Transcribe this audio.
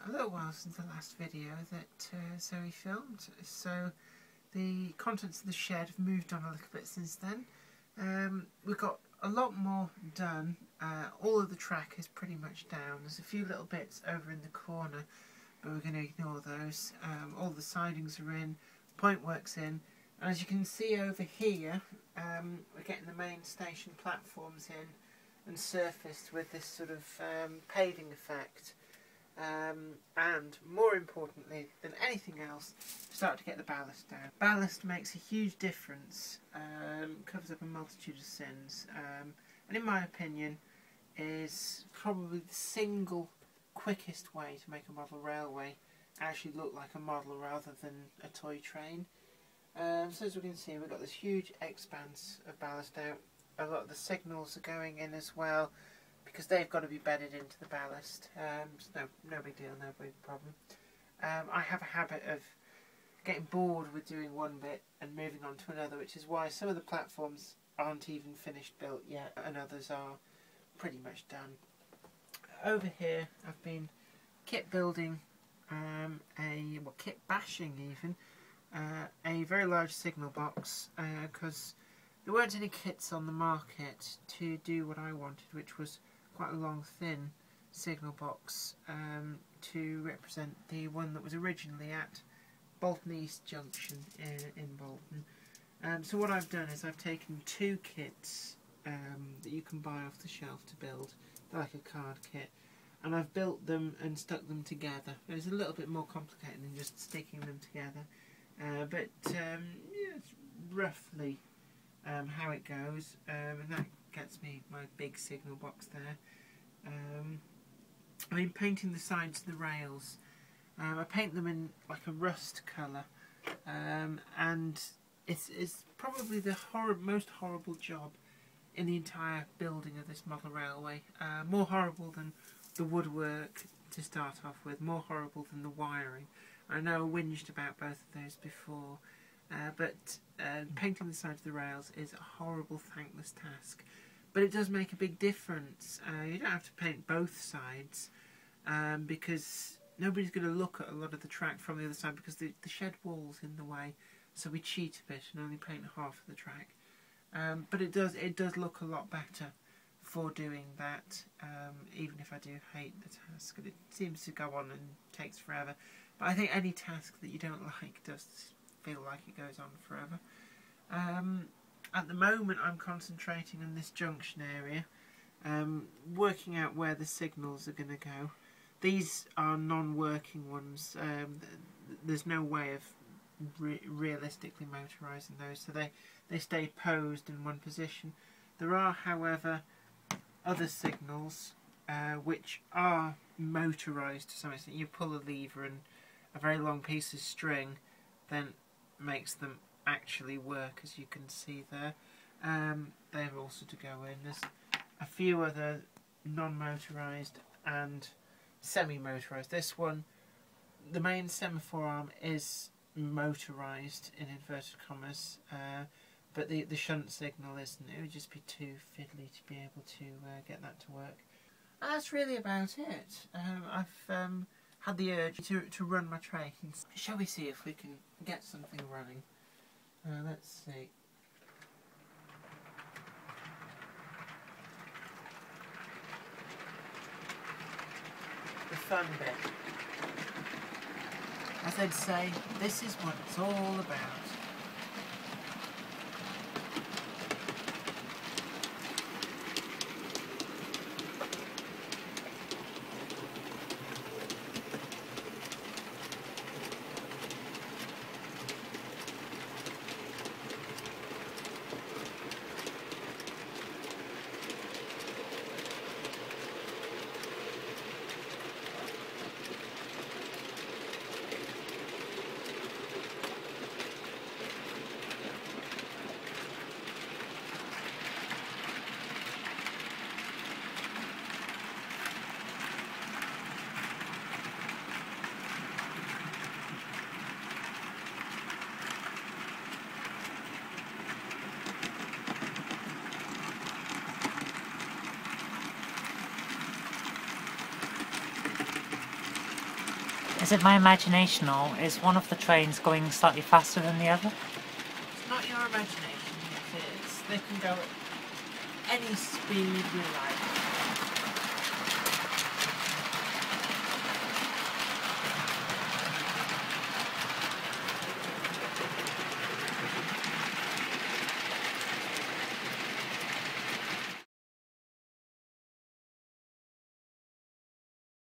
a little while since the last video that Zoe filmed, so the contents of the shed have moved on a little bit since then. We've got a lot more done. All of the track is pretty much down. There's a few little bits over in the corner, but we're going to ignore those. All the sidings are in, point work's in, and as you can see over here, we're getting the main station platforms in and surfaced with this sort of paving effect. And more importantly than anything else, start to get the ballast down. Ballast makes a huge difference, covers up a multitude of sins, and in my opinion is probably the single quickest way to make a model railway actually look like a model rather than a toy train. So as we can see, we've got this huge expanse of ballast out. A lot of the signals are going in as well, because they've got to be bedded into the ballast. So no big deal, no big problem. I have a habit of getting bored with doing one bit and moving on to another, which is why some of the platforms aren't even finished built yet, and others are pretty much done. Over here I've been kit building, kit bashing even, a very large signal box, because there weren't any kits on the market to do what I wanted, which was quite a long, thin signal box to represent the one that was originally at Bolton East Junction in Bolton. So what I've done is I've taken two kits that you can buy off the shelf to build. They're like a card kit, and I've built them and stuck them together. It's a little bit more complicated than just sticking them together, but yeah, it's roughly how it goes, and that gets me my big signal box there. I mean, painting the sides of the rails, I paint them in like a rust colour, and it's probably the most horrible job in the entire building of this model railway. More horrible than the woodwork to start off with, more horrible than the wiring. I know I whinged about both of those before, but painting the sides of the rails is a horrible, thankless task. But it does make a big difference. You don't have to paint both sides, because nobody's going to look at a lot of the track from the other side, because the shed wall's in the way, so we cheat a bit and only paint half of the track. But it does look a lot better for doing that, even if I do hate the task. It seems to go on and takes forever. But I think any task that you don't like does feel like it goes on forever. At the moment I'm concentrating on this junction area, working out where the signals are going to go. These are non-working ones. There's no way of realistically motorising those, so they stay posed in one position. There are, however, other signals which are motorised to some extent. You pull a lever and a very long piece of string then makes them actually work, as you can see there. They're also to go in. There's a few other non-motorised and semi-motorised. This one, the main semaphore arm is motorised in inverted commas, but the shunt signal isn't. It would just be too fiddly to be able to get that to work. And that's really about it. I've had the urge to run my trains. Shall we see if we can get something running? Let's see. The fun bit. As they'd say, this is what it's all about. Is it my imagination, or is one of the trains going slightly faster than the other? It's not your imagination, it is. They can go at any speed we like.